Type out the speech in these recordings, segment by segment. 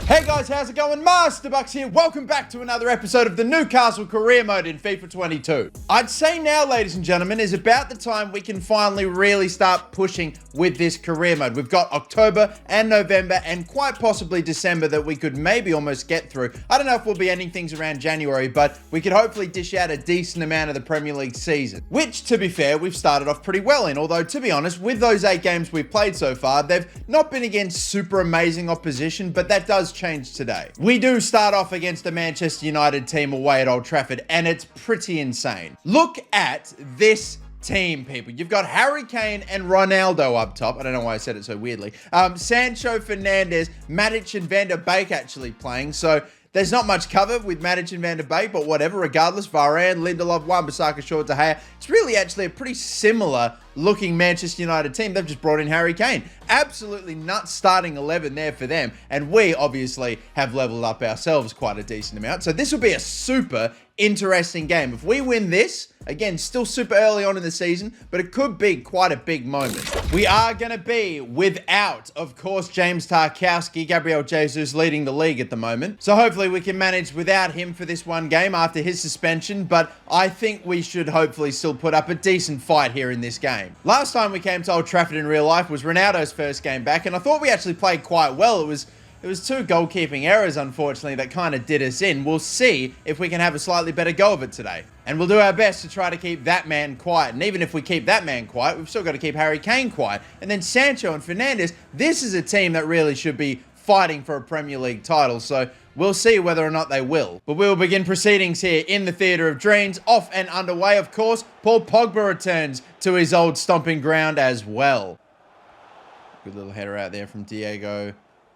Hey guys, how's it going? Master Bucks here. Welcome back to another episode of the Newcastle career mode in FIFA 22. I'd say now, ladies and gentlemen, is about the time we can finally really start pushing with this career mode. We've got October and November and quite possibly December that we could maybe almost get through. I don't know if we'll be ending things around January, but we could hopefully dish out a decent amount of the Premier League season, which, to be fair, we've started off pretty well in. Although, to be honest, with those 8 games we've played so far, they've not been against super amazing opposition, but that does change today. We do start off against a Manchester United team away at Old Trafford, and it's pretty insane. Look at this team, people. You've got Harry Kane and Ronaldo up top. I don't know why I said it so weirdly. Sancho, Fernandes, Matic and Van der Beek actually playing. So there's not much cover with Matic and Van der Beek, but whatever. Regardless, Varane, Lindelof, Wan-Bissaka, Shaw, De Gea. It's really actually a pretty similar looking Manchester United team. They've just brought in Harry Kane. Absolutely nuts starting 11 there for them. And we obviously have leveled up ourselves quite a decent amount. So this will be a super interesting game. If we win this, again, still super early on in the season, but it could be quite a big moment. We are going to be without, of course, James Tarkowski, Gabriel Jesus leading the league at the moment. So hopefully we can manage without him for this one game after his suspension, but I think we should hopefully still put up a decent fight here in this game. Last time we came to Old Trafford in real life was Ronaldo's first game back, and I thought we actually played quite well. It was 2 goalkeeping errors, unfortunately, that kind of did us in. We'll see if we can have a slightly better go of it today. And we'll do our best to try to keep that man quiet. And even if we keep that man quiet, we've still got to keep Harry Kane quiet. And then Sancho and Fernandes, this is a team that really should be fighting for a Premier League title. So we'll see whether or not they will. But we'll begin proceedings here in the Theatre of Dreams. Off and underway, of course. Paul Pogba returns to his old stomping ground as well. Good little header out there from Diego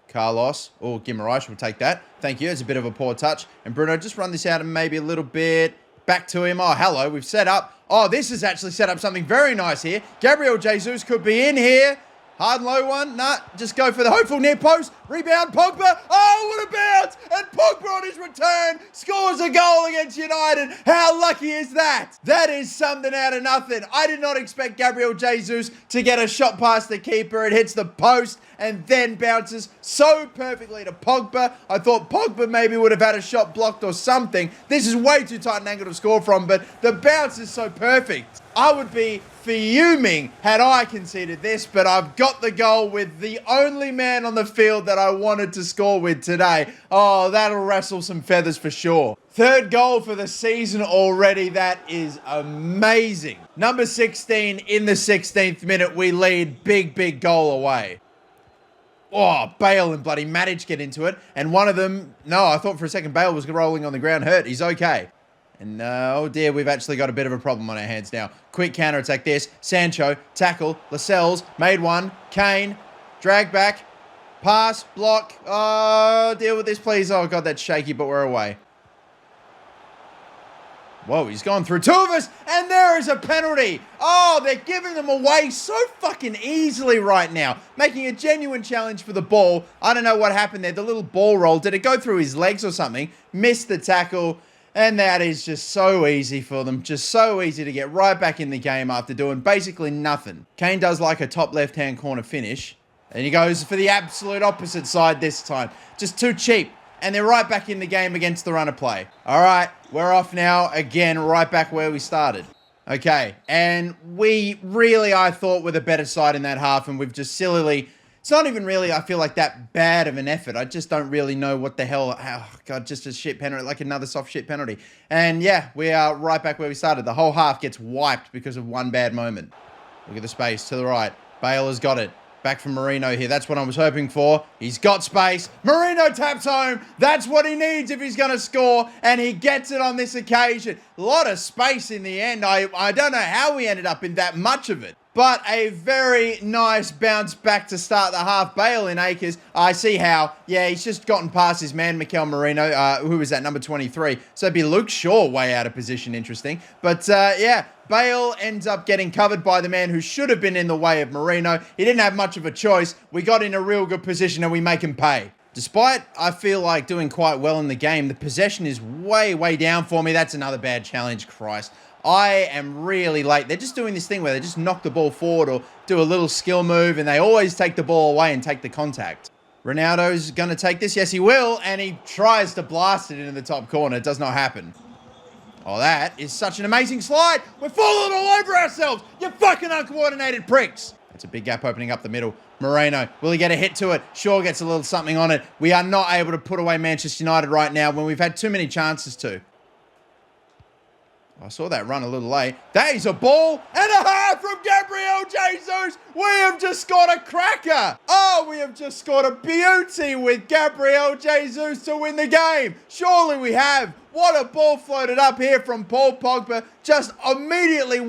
Carlos, or Guimaraes will take that. Thank you. It's a bit of a poor touch. And Bruno, just run this out and maybe a little bit back to him. Oh, hello. We've set up. Oh, this has actually set up something very nice here. Gabriel Jesus could be in here. Hard and low one. Nah, just go for the hopeful near post. Rebound, Pogba. Oh, what a bounce. And Pogba on his return scores a goal against United. How lucky is that? That is something out of nothing. I did not expect Gabriel Jesus to get a shot past the keeper. It hits the post and then bounces so perfectly to Pogba. I thought Pogba maybe would have had a shot blocked or something. This is way too tight an angle to score from, but the bounce is so perfect. I would be fuming had I conceded this, but I've got the goal with the only man on the field that I wanted to score with today. Oh, that'll rustle some feathers for sure. 3rd goal for the season already. That is amazing. Number 16 in the 16th minute. We lead. Big goal away. Oh, Bale and bloody Matic get into it. And one of them, no, I thought for a second Bale was rolling on the ground hurt. He's okay. And oh dear, we've actually got a bit of a problem on our hands now. Quick counter-attack this. Sancho, tackle, Lascelles, made one. Kane, drag back, pass, block. Oh, deal with this, please. Oh, God, that's shaky, but we're away. Whoa, he's gone through 2 of us, and there is a penalty. Oh, they're giving them away so fucking easily right now. Making a genuine challenge for the ball. I don't know what happened there. The little ball roll, did it go through his legs or something? Missed the tackle. And that is just so easy for them. Just so easy to get right back in the game after doing basically nothing. Kane does like a top left-hand corner finish. And he goes for the absolute opposite side this time. Just too cheap. And they're right back in the game against the run of play. All right, we're off now. Again, right back where we started. Okay, and we really, I thought, were the better side in that half. And we've just sillily... It's not even really, I feel like, that bad of an effort. I just don't really know what the hell. Oh, God, just a shit penalty, like another soft shit penalty. And yeah, we are right back where we started. The whole half gets wiped because of one bad moment. Look at the space to the right. Bale has got it. Back from Marino here. That's what I was hoping for. He's got space. Marino taps home. That's what he needs if he's going to score. And he gets it on this occasion. A lot of space in the end. I don't know how we ended up in that much of it. But a very nice bounce back to start the half. Bale in acres. I see how. Yeah, he's just gotten past his man, Mikel Merino. Who is that? Number 23. So it'd be Luke Shaw way out of position. Interesting. But yeah, Bale ends up getting covered by the man who should have been in the way of Merino. He didn't have much of a choice. We got in a real good position and we make him pay. Despite, I feel like, doing quite well in the game, the possession is way down for me. That's another bad challenge. Christ. I am really late. They're just doing this thing where they just knock the ball forward or do a little skill move and they always take the ball away and take the contact. Ronaldo's going to take this. Yes, he will. And he tries to blast it into the top corner. It does not happen. Oh, that is such an amazing slide. We're falling all over ourselves. You fucking uncoordinated pricks. It's a big gap opening up the middle. Moreno, will he get a hit to it? Shaw gets a little something on it. We are not able to put away Manchester United right now when we've had too many chances to. I saw that run a little late. That is a ball and a half from Gabriel Jesus. We have just scored a cracker. Oh, we have just scored a beauty with Gabriel Jesus to win the game. Surely we have. What a ball floated up here from Paul Pogba. Just immediately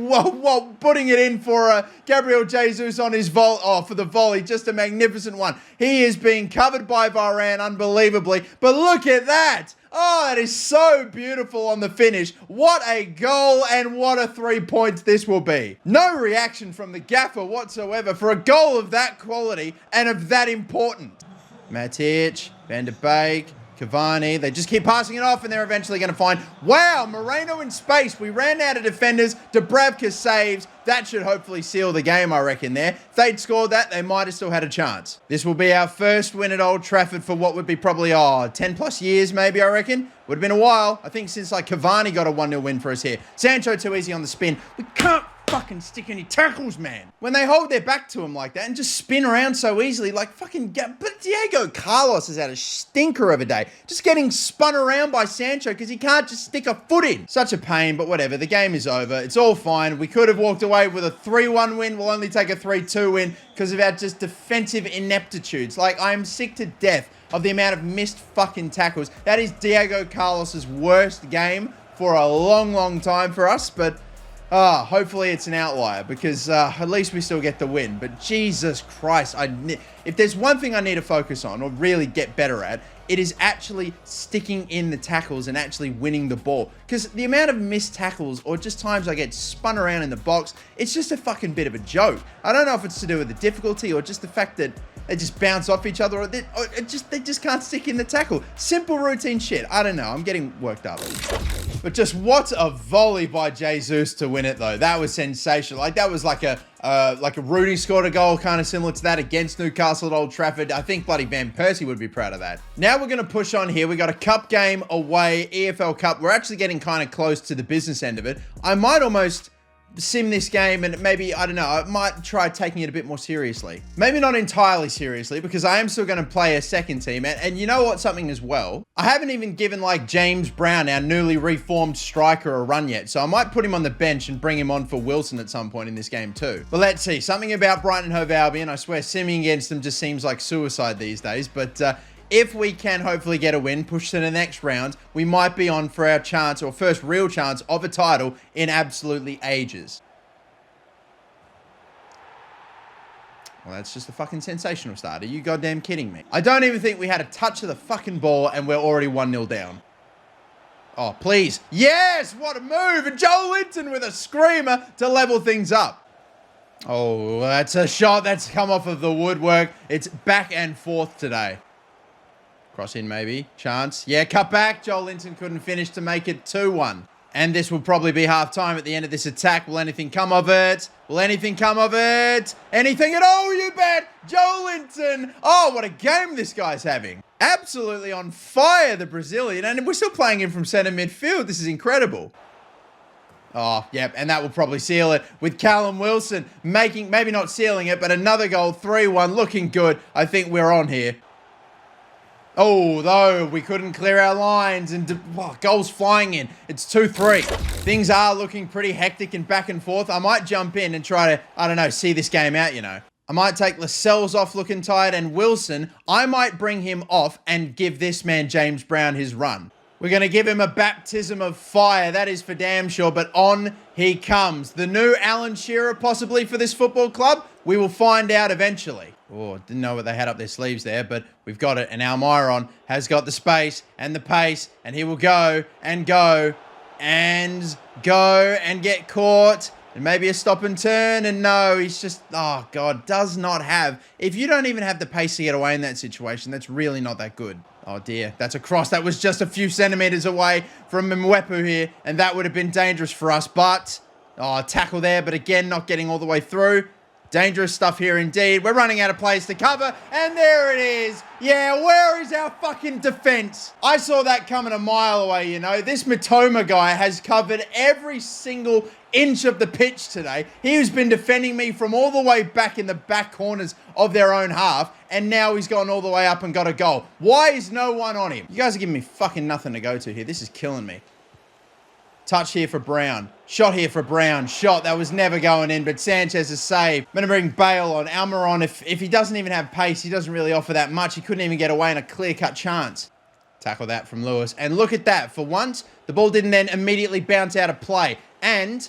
putting it in for Gabriel Jesus on his for the volley. Just a magnificent one. He is being covered by Varane unbelievably. But look at that. Oh, that is so beautiful on the finish. What a goal and what a 3 points this will be. No reaction from the gaffer whatsoever for a goal of that quality and of that important. Matic, Van der Beek, Cavani, they just keep passing it off and they're eventually going to find, wow, Moreno in space. We ran out of defenders. Dubravka saves. That should hopefully seal the game, I reckon there. If they'd scored that, they might have still had a chance. This will be our first win at Old Trafford for what would be probably, 10 plus years maybe, I reckon. Would have been a while. I think since like Cavani got a 1-0 win for us here. Sancho too easy on the spin. We can't fucking stick any tackles, man. When they hold their back to him like that and just spin around so easily, like fucking but Diego Carlos has had a stinker of a day. Just getting spun around by Sancho because he can't just stick a foot in. Such a pain, but whatever. The game is over. It's all fine. We could have walked away with a 3-1 win. We'll only take a 3-2 win because of our just defensive ineptitudes. Like, I am sick to death of the amount of missed fucking tackles. That is Diego Carlos's worst game for a long, long time for us, but hopefully it's an outlier because at least we still get the win. But Jesus Christ, if there's one thing I need to focus on or really get better at, it is actually sticking in the tackles and actually winning the ball. Because the amount of missed tackles or just times I get spun around in the box, it's just a fucking bit of a joke. I don't know if it's to do with the difficulty or just the fact that they just bounce off each other or they just can't stick in the tackle. Simple routine shit. I don't know. I'm getting worked up. But just what a volley by Jesus to win it though. That was sensational. Like that was like a Rooney scored a goal kind of similar to that against Newcastle at Old Trafford. I think bloody Van Persie would be proud of that. Now we're going to push on here. We got a cup game away, EFL Cup. We're actually getting kind of close to the business end of it. I might almost sim this game and maybe, I don't know, I might try taking it a bit more seriously. Maybe not entirely seriously because I am still going to play a second team. And you know what, something as well? I haven't even given like James Brown, our newly reformed striker, a run yet. So I might put him on the bench and bring him on for Wilson at some point in this game too. But let's see, something about Brighton and Hove Albion. I swear simming against them just seems like suicide these days. But if we can hopefully get a win, push to the next round, we might be on for our chance or first real chance of a title in absolutely ages. Well, that's just a fucking sensational start. Are you goddamn kidding me? I don't even think we had a touch of the fucking ball and we're already 1-0 down. Oh, please. Yes, what a move. And Joel Linton with a screamer to level things up. Oh, that's a shot that's come off of the woodwork. It's back and forth today. Cross in maybe. Chance. Yeah, cut back. Joel Linton couldn't finish to make it 2-1. And this will probably be half-time at the end of this attack. Will anything come of it? Will anything come of it? Anything at all, you bet? Joel Linton. Oh, what a game this guy's having. Absolutely on fire, the Brazilian. And we're still playing him from centre midfield. This is incredible. Oh, yep, and that will probably seal it with Callum Wilson making, maybe not sealing it, but another goal, 3-1, looking good. I think we're on here. Oh, though, we couldn't clear our lines and goals flying in. It's 2-3. Things are looking pretty hectic and back and forth. I might jump in and try to, I don't know, see this game out, you know. I might take Lascelles off looking tired and Wilson, I might bring him off and give this man, James Brown, his run. We're going to give him a baptism of fire. That is for damn sure. But on he comes. The new Alan Shearer possibly for this football club. We will find out eventually. Oh, didn't know what they had up their sleeves there, but we've got it. And Almiron has got the space and the pace. And he will go and go and go and get caught. And maybe a stop and turn. And no, he's just, oh God, does not have. If you don't even have the pace to get away in that situation, that's really not that good. Oh dear, that's a cross that was just a few centimeters away from Mwepu here, and that would have been dangerous for us, but, oh, tackle there, but again, not getting all the way through. Dangerous stuff here indeed. We're running out of players to cover, and there it is. Yeah, where is our fucking defense? I saw that coming a mile away, you know. This Matoma guy has covered every single inch of the pitch today. He's been defending me from all the way back in the back corners of their own half, and now he's gone all the way up and got a goal. Why is no one on him? You guys are giving me fucking nothing to go to here. This is killing me. Touch here for Brown. Shot here for Brown. Shot. That was never going in, but Sanchez is saved. I'm going to bring Bale on. Almiron, if he doesn't even have pace, he doesn't really offer that much. He couldn't even get away in a clear-cut chance. Tackle that from Lewis. And look at that. For once, the ball didn't then immediately bounce out of play. And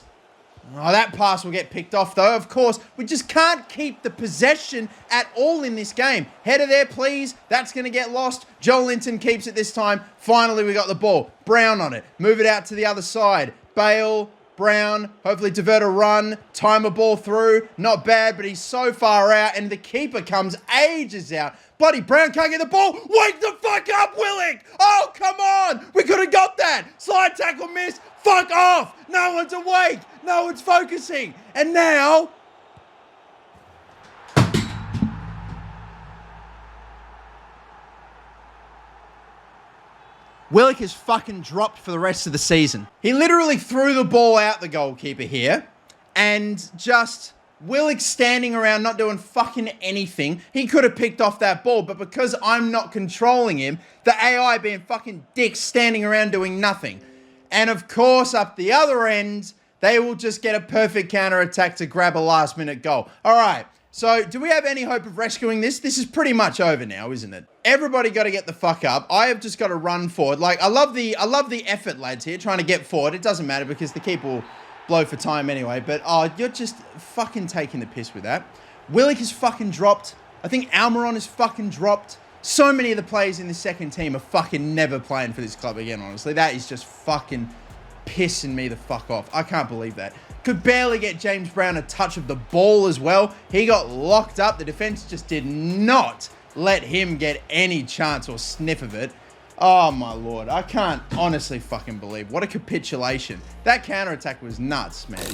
oh, that pass will get picked off, though. Of course, we just can't keep the possession at all in this game. Header there, please. That's going to get lost. Joe Linton keeps it this time. Finally, we got the ball. Brown on it. Move it out to the other side. Bale, Brown, hopefully divert a run. Time a ball through. Not bad, but he's so far out, and the keeper comes ages out. Bloody Brown can't get the ball. Wake the fuck up, Willick! Oh, come on! We could have got that! Slide tackle miss. Fuck off! No one's awake! No one's focusing! And now... Willick is fucking dropped for the rest of the season. He literally threw the ball out the goalkeeper here, and just... Willick standing around not doing fucking anything. He could have picked off that ball, but because I'm not controlling him, the AI being fucking dicks standing around doing nothing. And of course, up the other end, they will just get a perfect counter-attack to grab a last-minute goal. All right, so do we have any hope of rescuing this? This is pretty much over now, isn't it? Everybody got to get the fuck up. I have just got to run forward. Like, I love the effort, lads, here, trying to get forward. It doesn't matter because the keeper will blow for time anyway. But, oh, you're just fucking taking the piss with that. Willick is fucking dropped. I think Almiron is fucking dropped. So many of the players in the second team are fucking never playing for this club again, honestly. That is just fucking pissing me the fuck off. I can't believe that. Could barely get James Brown a touch of the ball as well. He got locked up. The defense just did not let him get any chance or sniff of it. Oh, my Lord. I can't honestly fucking believe. What a capitulation. That counterattack was nuts, man.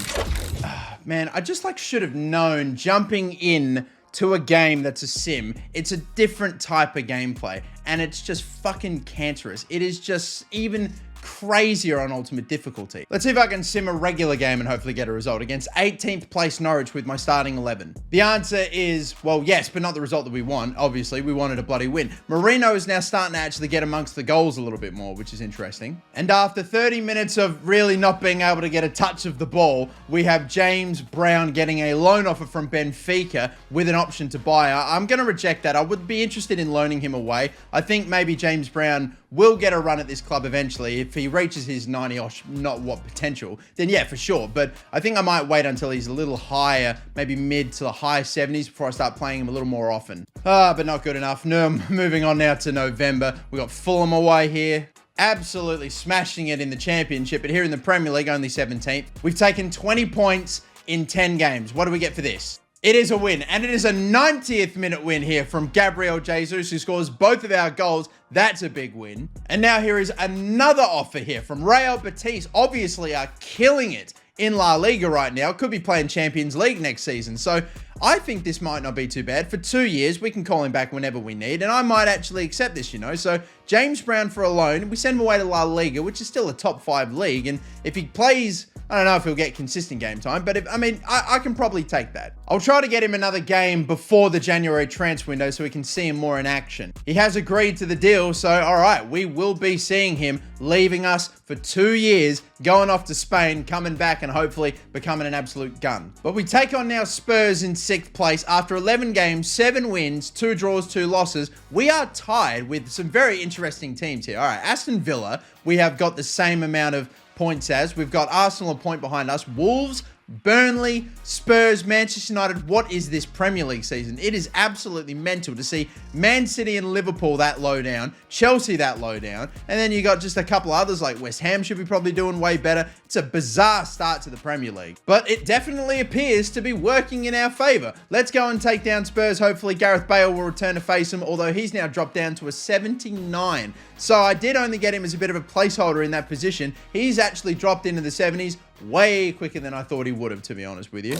Man, I just should have known jumping in to a game that's a sim. It's a different type of gameplay, and it's just fucking cancerous. It is just even crazier on ultimate difficulty. Let's see if I can sim a regular game and hopefully get a result against 18th place Norwich with my starting 11. The answer is, well, yes, but not the result that we want. Obviously, we wanted a bloody win. Marino is now starting to actually get amongst the goals a little bit more, which is interesting. And after 30 minutes of really not being able to get a touch of the ball, we have James Brown getting a loan offer from Benfica with an option to buy. I'm going to reject that. I would be interested in loaning him away. I think maybe James Brown will get a run at this club eventually. If he reaches his 90-osh, not what potential, then yeah, for sure. But I think I might wait until he's a little higher, maybe mid to the high 70s before I start playing him a little more often. But not good enough. No, moving on now to November. We got Fulham away here. Absolutely smashing it in the Championship, but here in the Premier League, only 17th. We've taken 20 points in 10 games. What do we get for this? It is a win, and it is a 90th minute win here from Gabriel Jesus, who scores both of our goals. That's a big win. And now here is another offer here from Real Betis. Obviously are killing it in La Liga right now. Could be playing Champions League next season. So I think this might not be too bad. For 2 years, we can call him back whenever we need, and I might actually accept this, you know. So James Brown for a loan. We send him away to La Liga, which is still a top 5 league, and if he plays, I don't know if he'll get consistent game time, but I can probably take that. I'll try to get him another game before the January transfer window so we can see him more in action. He has agreed to the deal, so all right, we will be seeing him leaving us for 2 years, going off to Spain, coming back, and hopefully becoming an absolute gun. But we take on now Spurs in 6th place. After 11 games, 7 wins, 2 draws, 2 losses. We are tied with some very interesting teams here. All right, Aston Villa, we have got the same amount of points as. We've got Arsenal a point behind us. Wolves, Burnley, Spurs, Manchester United. What is this Premier League season? It is absolutely mental to see Man City and Liverpool that low down, Chelsea that low down, and then you got just a couple others like West Ham should be probably doing way better. It's a bizarre start to the Premier League, but it definitely appears to be working in our favor. Let's go and take down Spurs. Hopefully Gareth Bale will return to face him, although he's now dropped down to a 79. So I did only get him as a bit of a placeholder in that position. He's actually dropped into the 70s. way quicker than I thought he would have, to be honest with you.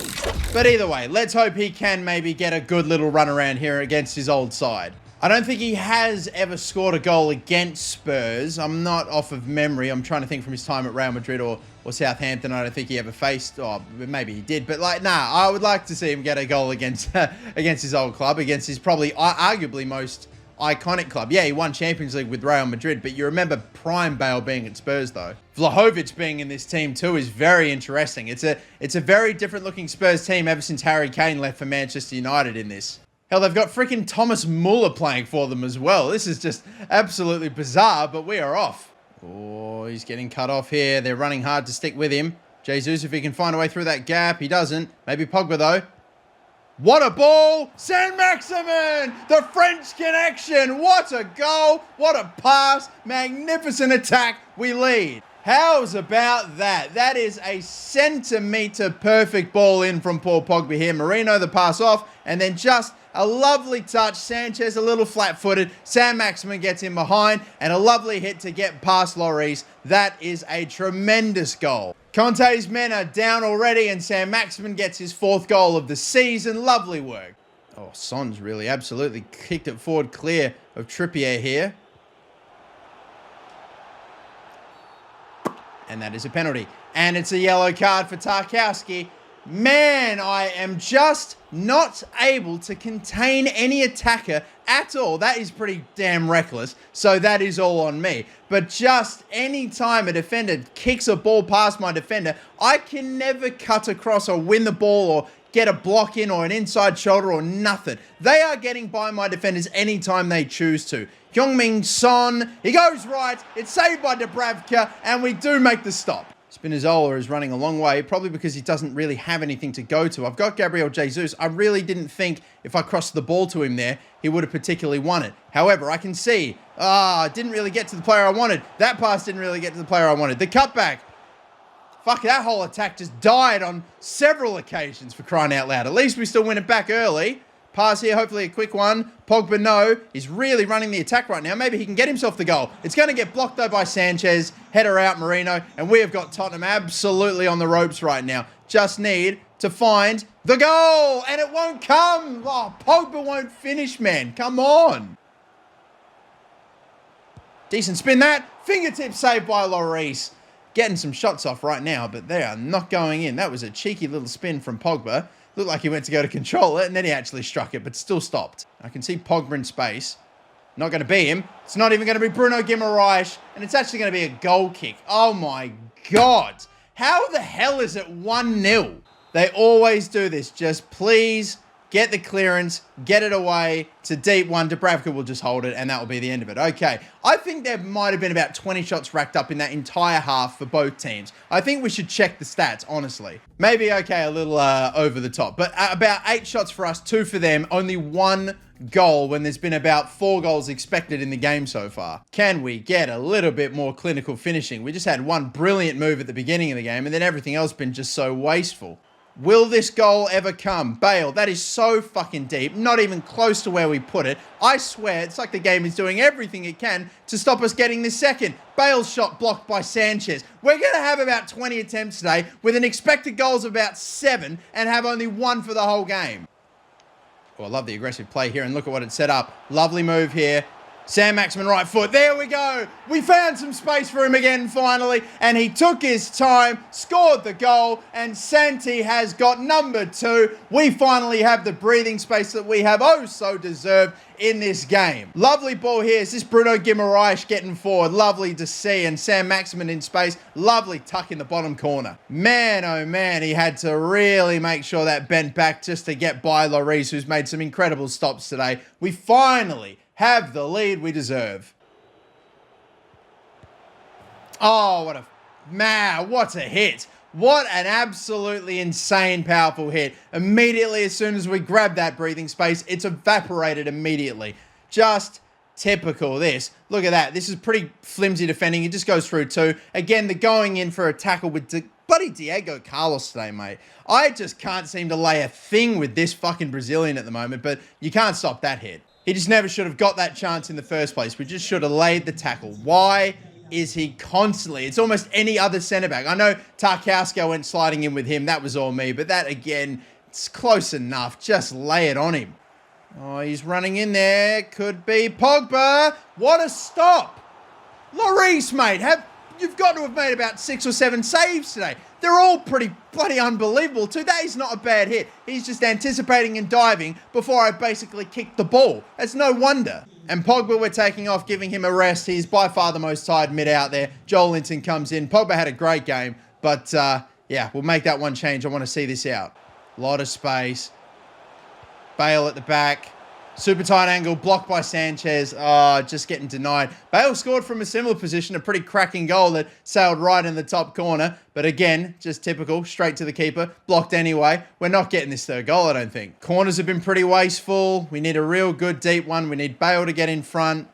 But either way, let's hope he can maybe get a good little run around here against his old side. I don't think he has ever scored a goal against Spurs. I'm not off of memory. I'm trying to think from his time at Real Madrid or Southampton. I don't think he ever faced, or maybe he did. But like, nah, I would like to see him get a goal against against his old club, against his probably arguably most iconic club. Yeah, he won Champions League with Real Madrid, but you remember prime Bale being at Spurs though. Vlahovic being in this team too is very interesting. It's a very different looking Spurs team ever since Harry Kane left for Manchester United in this. Hell, they've got freaking Thomas Muller playing for them as well. This is just absolutely bizarre, but we are off. Oh, he's getting cut off here. They're running hard to stick with him. Jesus, if he can find a way through that gap. He doesn't. Maybe Pogba, though. What a ball! Saint-Maximin! The French connection! What a goal! What a pass! Magnificent attack. We lead. How's about that? That is a centimetre perfect ball in from Paul Pogba here. Marino the pass off, and then just a lovely touch. Sanchez a little flat-footed. Saint-Maximin gets in behind, and a lovely hit to get past Lloris. That is a tremendous goal. Conte's men are down already, and Saint-Maximin gets his 4th goal of the season. Lovely work. Oh, Son's really absolutely kicked it forward clear of Trippier here. And that is a penalty. And it's a yellow card for Tarkowski. Man, I am just not able to contain any attacker at all. That is pretty damn reckless. So that is all on me. But just any time a defender kicks a ball past my defender, I can never cut across or win the ball or get a block in or an inside shoulder or nothing. They are getting by my defenders anytime they choose to. Heung-min Son, he goes right, it's saved by Dubravka, and we do make the stop. Spinazzola is running a long way, probably because he doesn't really have anything to go to. I've got Gabriel Jesus. I really didn't think if I crossed the ball to him there, he would have particularly won it. However, I can see, didn't really get to the player I wanted. That pass didn't really get to the player I wanted. The cutback. Fuck, that whole attack just died on several occasions, for crying out loud. At least we still win it back early. Pass here, hopefully a quick one. Pogba, no. He's really running the attack right now. Maybe he can get himself the goal. It's going to get blocked, though, by Sanchez. Header out, Marino. And we have got Tottenham absolutely on the ropes right now. Just need to find the goal. And it won't come. Oh, Pogba won't finish, man. Come on. Decent spin that. Fingertip saved by Lloris. Getting some shots off right now, but they are not going in. That was a cheeky little spin from Pogba. Looked like he went to go to control it, and then he actually struck it, but still stopped. I can see Pogba in space. Not going to be him. It's not even going to be Bruno Guimaraes, and it's actually going to be a goal kick. Oh my God. How the hell is it 1-0? They always do this. Just please get the clearance, get it away to deep one. Dubravka will just hold it, and that will be the end of it. Okay, I think there might have been about 20 shots racked up in that entire half for both teams. I think we should check the stats, honestly. Maybe, okay, a little over the top, but about 8 shots for us, 2 for them, only 1 goal when there's been about 4 goals expected in the game so far. Can we get a little bit more clinical finishing? We just had one brilliant move at the beginning of the game, and then everything else been just so wasteful. Will this goal ever come? Bale, that is so fucking deep. Not even close to where we put it. I swear, it's like the game is doing everything it can to stop us getting this second. Bale's shot blocked by Sanchez. We're going to have about 20 attempts today with an expected goals of about 7 and have only 1 for the whole game. Oh, I love the aggressive play here, and look at what it set up. Lovely move here. Saint-Maximin right foot. There we go. We found some space for him again finally, and he took his time, scored the goal, and Santi has got number 2. We finally have the breathing space that we have oh so deserved in this game. Lovely ball here. Is this Bruno Guimaraes getting forward? Lovely to see, and Saint-Maximin in space. Lovely tuck in the bottom corner. Man, oh man, he had to really make sure that bent back just to get by Lloris, who's made some incredible stops today. We finally have the lead we deserve. Oh, what a hit. What an absolutely insane, powerful hit. Immediately, as soon as we grab that breathing space, it's evaporated immediately. Just typical this. Look at that. This is pretty flimsy defending. It just goes through 2. Again, the going in for a tackle with bloody Diego Carlos today, mate. I just can't seem to lay a thing with this fucking Brazilian at the moment, but you can't stop that hit. He just never should have got that chance in the first place. We just should have laid the tackle. Why is he constantly. It's almost any other centre-back. I know Tarkowski, I went sliding in with him. That was all me. But that, again, it's close enough. Just lay it on him. Oh, he's running in there. Could be Pogba. What a stop. Lloris, mate. You've got to have made about 6 or 7 saves today. They're all pretty bloody unbelievable. Today's not a bad hit. He's just anticipating and diving before I basically kicked the ball. That's no wonder. And Pogba, we're taking off, giving him a rest. He's by far the most tired mid out there. Joel Linton comes in. Pogba had a great game, but yeah, we'll make that one change. I want to see this out. A lot of space. Bale at the back. Super tight angle, blocked by Sanchez. Oh, just getting denied. Bale scored from a similar position, a pretty cracking goal that sailed right in the top corner. But again, just typical, straight to the keeper. Blocked anyway. We're not getting this third goal, I don't think. Corners have been pretty wasteful. We need a real good deep one. We need Bale to get in front.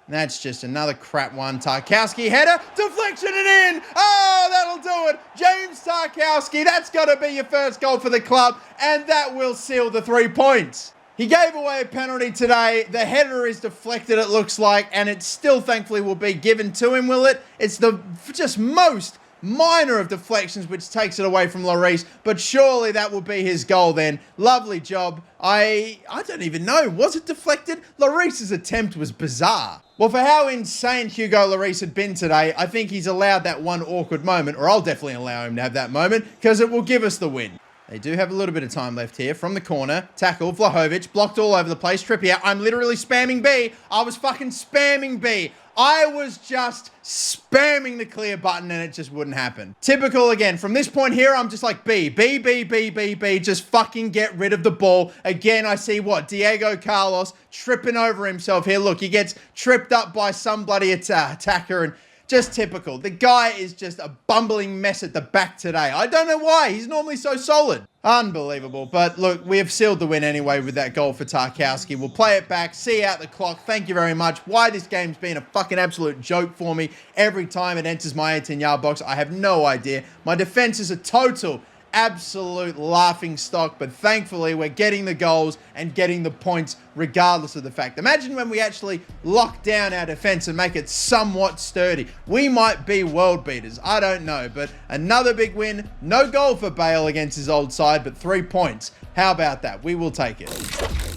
That's just another crap one. Tarkowski, header, deflection and in. Oh, that'll do it. James Tarkowski, that's got to be your first goal for the club. And that will seal the 3 points. He gave away a penalty today. The header is deflected, it looks like, and it still thankfully will be given to him, will it? It's the just most minor of deflections, which takes it away from Lloris, but surely that will be his goal then. Lovely job. I don't even know. Was it deflected? Lloris's attempt was bizarre. Well, for how insane Hugo Lloris had been today, I think he's allowed that one awkward moment, or I'll definitely allow him to have that moment, because it will give us the win. They do have a little bit of time left here. From the corner, tackle, Vlahovic, blocked all over the place. Trippier, I'm literally spamming B. I was fucking spamming B. I was just spamming the clear button and it just wouldn't happen. Typical again. From this point here, I'm just like B. Just fucking get rid of the ball. Again, I see what? Diego Carlos tripping over himself here. Look, he gets tripped up by some bloody attacker and just typical. The guy is just a bumbling mess at the back today. I don't know why. He's normally so solid. Unbelievable. But look, we have sealed the win anyway with that goal for Tarkowski. We'll play it back, see out the clock. Thank you very much. Why this game's been a fucking absolute joke for me every time it enters my 18-yard box, I have no idea. My defense is a total absolute laughing stock, but thankfully we're getting the goals and getting the points regardless of the fact. Imagine when we actually lock down our defense and make it somewhat sturdy. We might be world beaters. I don't know, but another big win. No goal for Bale against his old side, but 3 points. How about that? We will take it.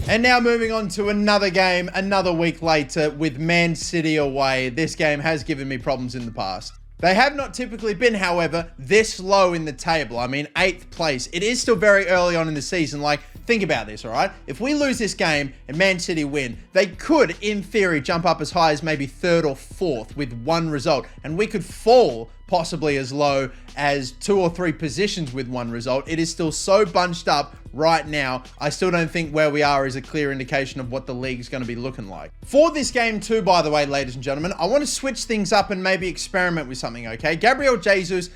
And now moving on to another game, another week later with Man City away. This game has given me problems in the past. They have not typically been, however, this low in the table. I mean, 8th place. It is still very early on in the season. Like, think about this, all right? If we lose this game and Man City win, they could, in theory, jump up as high as maybe 3rd or 4th with one result. And we could fall possibly as low as 2 or 3 positions with one result. It is still so bunched up right now. I still don't think where we are is a clear indication of what the league is going to be looking like. For this game too, by the way, ladies and gentlemen, I want to switch things up and maybe experiment with something, okay? Gabriel Jesus,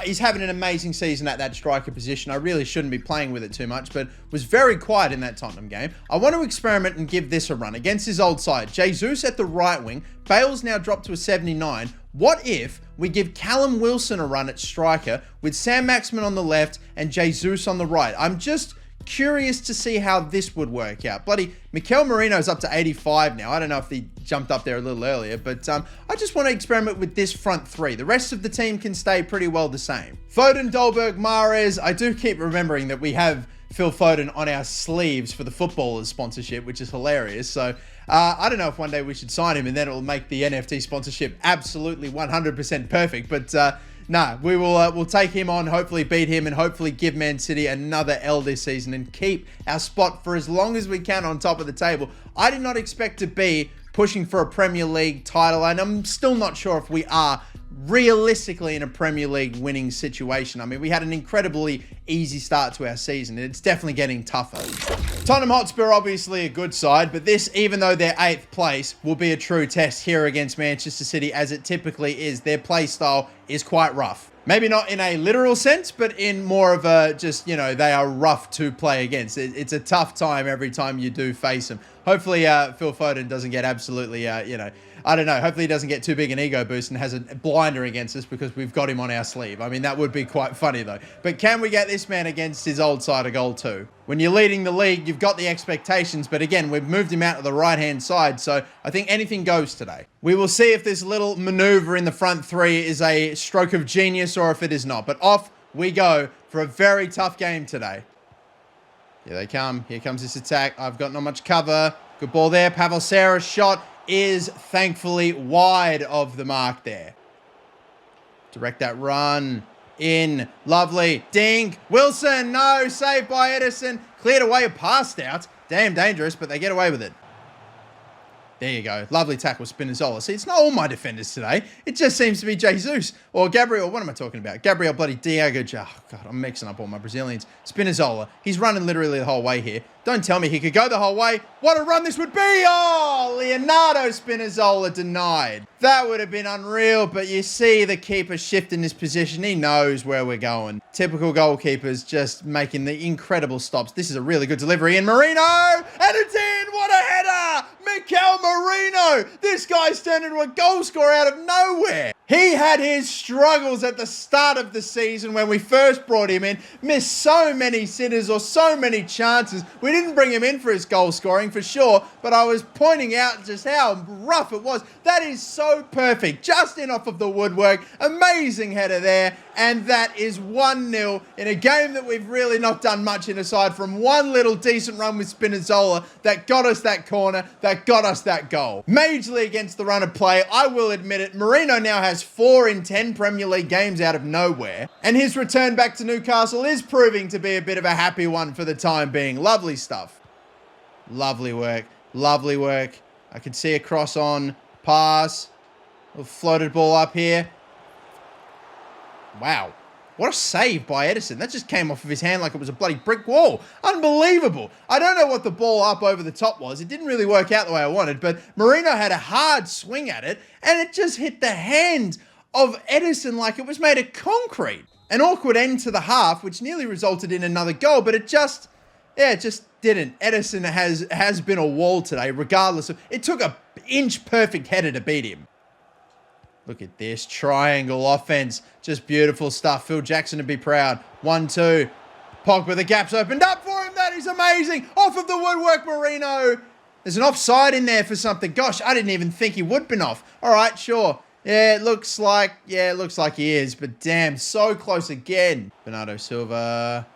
he's having an amazing season at that striker position. I really shouldn't be playing with it too much, but was very quiet in that Tottenham game. I want to experiment and give this a run against his old side. Jesus at the right wing. Bale's now dropped to a 79. What if we give Callum Wilson a run at striker with Sam Maximin on the left and Jesus on the right? I'm just curious to see how this would work out. Bloody Mikel Merino's up to 85 now. I don't know if he jumped up there a little earlier, but I just want to experiment with this front three. The rest of the team can stay pretty well the same. Foden, Dolberg, Mahrez. I do keep remembering that we have Phil Foden on our sleeves for the footballers sponsorship, which is hilarious. So I don't know if one day we should sign him and then it will make the NFT sponsorship absolutely 100% perfect. But nah, we'll take him on, hopefully beat him, and hopefully give Man City another L this season and keep our spot for as long as we can on top of the table. I did not expect to be pushing for a Premier League title, and I'm still not sure if we are realistically in a Premier League winning situation. I mean, we had an incredibly easy start to our season, and it's definitely getting tougher. Tottenham Hotspur, obviously a good side, but this, even though they're 8th place, will be a true test here against Manchester City, as it typically is. Their play style is quite rough. Maybe not in a literal sense, but in more of a just, you know, they are rough to play against. It's a tough time every time you do face them. Hopefully, Phil Foden doesn't get absolutely, I don't know. Hopefully he doesn't get too big an ego boost and has a blinder against us because we've got him on our sleeve. I mean, that would be quite funny though. But can we get this man against his old side a goal too? When you're leading the league, you've got the expectations. But again, we've moved him out to the right-hand side. So I think anything goes today. We will see if this little maneuver in the front three is a stroke of genius or if it is not. But off we go for a very tough game today. Here they come. Here comes this attack. I've got not much cover. Good ball there. Pavel Shearer's shot is thankfully wide of the mark there. Direct that run in. Lovely. Dink. Wilson. No. Saved by Edison. Cleared away. Passed out. Damn dangerous, but they get away with it. There you go. Lovely tackle, Spinazzola. See, it's not all my defenders today. It just seems to be Jesus or Gabriel. What am I talking about? Gabriel bloody Diego. Oh, God, I'm mixing up all my Brazilians. Spinazzola. He's running literally the whole way here. Don't tell me he could go the whole way. What a run this would be. Oh, Leonardo Spinazzola denied. That would have been unreal, but you see the keeper shifting his position. He knows where we're going. Typical goalkeepers just making the incredible stops. This is a really good delivery in Marino. And it's in. What a header. Mikel Marino. This guy's turned into a goal scorer out of nowhere. He had his struggles at the start of the season when we first brought him in. Missed so many sitters or so many chances. We didn't bring him in for his goal scoring for sure, but I was pointing out just how rough it was. That is so perfect. Just in off of the woodwork. Amazing header there. And that is 1-0 in a game that we've really not done much in aside from one little decent run with Spinazzola that got us that corner, that got us that goal. Majorly against the run of play, I will admit it. Marino now has 4 in 10 Premier League games out of nowhere. And his return back to Newcastle is proving to be a bit of a happy one for the time being. Lovely stuff. Lovely work. Lovely work. I can see a cross on. Pass. A floated ball up here. Wow. What a save by Edison. That just came off of his hand like it was a bloody brick wall. Unbelievable. I don't know what the ball up over the top was. It didn't really work out the way I wanted, but Marino had a hard swing at it, and it just hit the hand of Edison like it was made of concrete. An awkward end to the half, which nearly resulted in another goal, but it just didn't. Edison has been a wall today, regardless of... It took an inch perfect header to beat him. Look at this triangle offense. Just beautiful stuff. Phil Jackson to be proud. 1-2. Pogba, the gap's opened up for him. That is amazing. Off of the woodwork, Marino. There's an offside in there for something. Gosh, I didn't even think he would have been off. All right, sure. Yeah, it looks like he is. But damn, so close again. Bernardo Silva.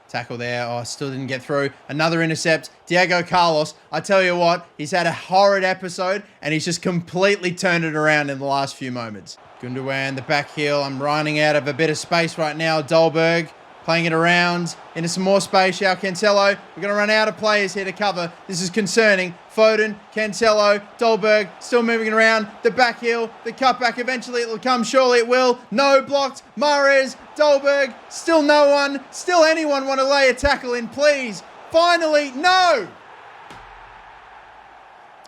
Tackle there. Oh, still didn't get through. Another intercept. Diego Carlos. I tell you what, he's had a horrid episode and he's just completely turned it around in the last few moments. Gundogan, the back heel. I'm running out of a bit of space right now. Dolberg playing it around into some more space. João Cancelo. We're going to run out of players here to cover. This is concerning. Foden, Cancelo, Dolberg, still moving it around. The back heel, the cutback. Eventually it will come. Surely it will. No, blocked. Mahrez, Dolberg, still no one. Still anyone want to lay a tackle in, please? Finally, no!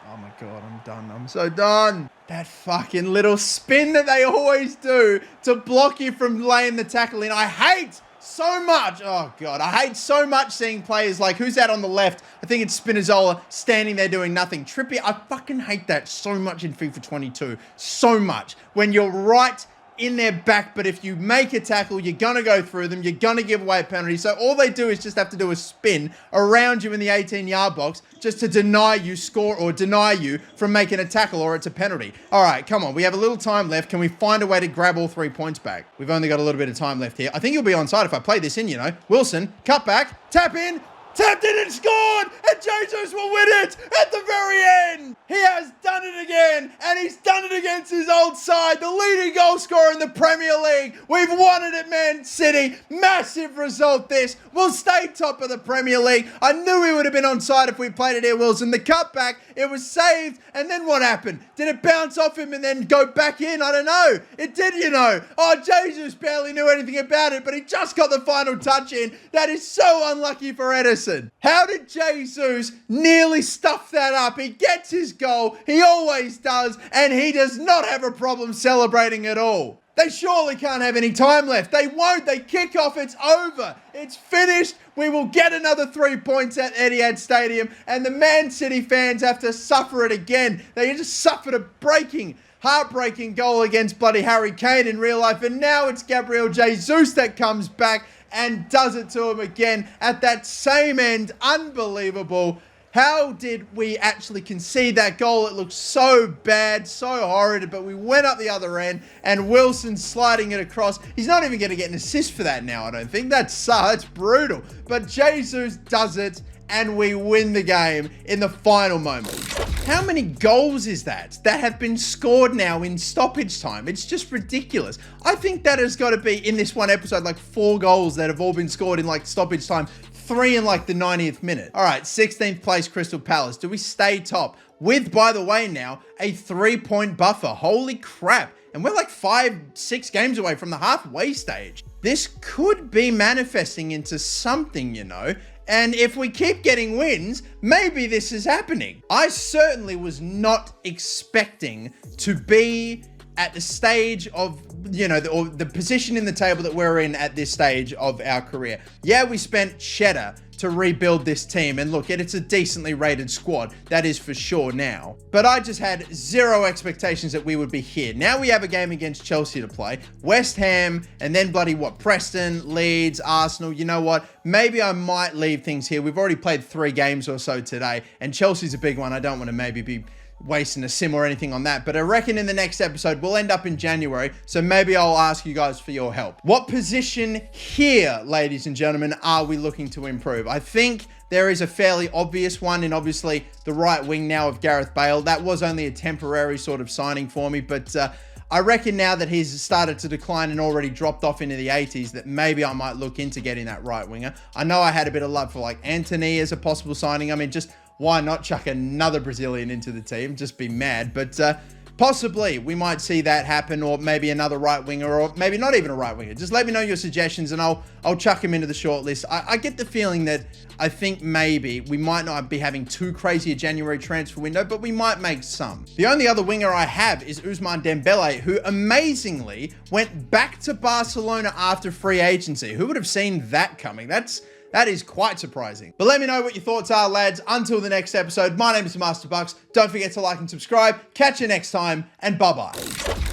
Oh my God, I'm done. I'm so done. That fucking little spin that they always do to block you from laying the tackle in. I hate so much. Oh, God. I hate so much seeing players like, who's that on the left? I think it's Spinazzola standing there doing nothing. Trippier, I fucking hate that so much in FIFA 22. So much. When you're right in their back, but if you make a tackle, you're going to go through them. You're going to give away a penalty. So all they do is just have to do a spin around you in the 18-yard box just to deny you score or deny you from making a tackle or it's a penalty. All right, come on. We have a little time left. Can we find a way to grab all 3 points back? We've only got a little bit of time left here. I think you'll be onside if I play this in, you know. Wilson, cut back, tap in, tapped it and scored, and Jesus will win it at the very end. He has done it again, and he's done it against his old side, the leading goal scorer in the Premier League. We've won it at Man City. Massive result this. We'll stay top of the Premier League. I knew we would have been onside if we played it here, Wilson. The cutback, it was saved, and then what happened? Did it bounce off him and then go back in? I don't know. It did, you know. Oh, Jesus barely knew anything about it, but he just got the final touch in. That is so unlucky for Edison. How did Jesus nearly stuff that up? He gets his goal. He always does, and he does not have a problem celebrating at all. They surely can't have any time left. They won't. They kick off. It's over. It's finished. We will get another 3 points at Etihad Stadium, and the Man City fans have to suffer it again. They just suffered a heartbreaking goal against bloody Harry Kane in real life, and now it's Gabriel Jesus that comes back and does it to him again at that same end. Unbelievable. How did we actually concede that goal? It looked so bad, so horrid, but we went up the other end, and Wilson sliding it across. He's not even going to get an assist for that now, I don't think. That's brutal. But Jesus does it, and we win the game in the final moment. How many goals is that have been scored now in stoppage time? It's just ridiculous. I think that has got to be, in this one episode, like 4 goals that have all been scored in like stoppage time. 3 in like the 90th minute. All right, 16th place Crystal Palace. Do we stay top? With, by the way, now a 3-point buffer. Holy crap. And we're like 5-6 games away from the halfway stage. This could be manifesting into something, you know. And if we keep getting wins, maybe this is happening. I certainly was not expecting to be at the stage of, you know, the position in the table that we're in at this stage of our career. Yeah, we spent cheddar to rebuild this team, and look, it's a decently rated squad, that is for sure now. But I just had zero expectations that we would be here. Now we have a game against Chelsea to play, West Ham, and then bloody Preston, Leeds, Arsenal. You know what? Maybe I might leave things here. We've already played 3 games or so today, and Chelsea's a big one. I don't want to maybe be wasting a sim or anything on that, but I reckon in the next episode we'll end up in January, so maybe I'll ask you guys for your help. What position here, ladies and gentlemen, are we looking to improve? I think there is a fairly obvious one, and obviously the right wing now of Gareth Bale. That was only a temporary sort of signing for me, but I reckon now that he's started to decline and already dropped off into the 80s, that maybe I might look into getting that right winger. I know I had a bit of love for like Anthony as a possible signing. I mean, just why not chuck another Brazilian into the team? Just be mad. But possibly we might see that happen, or maybe another right winger, or maybe not even a right winger. Just let me know your suggestions and I'll chuck him into the shortlist. I get the feeling that I think maybe we might not be having too crazy a January transfer window, but we might make some. The only other winger I have is Ousmane Dembele, who amazingly went back to Barcelona after free agency. Who would have seen that coming? That is quite surprising. But let me know what your thoughts are, lads. Until the next episode, my name is Master Bucks. Don't forget to like and subscribe. Catch you next time, and bye-bye.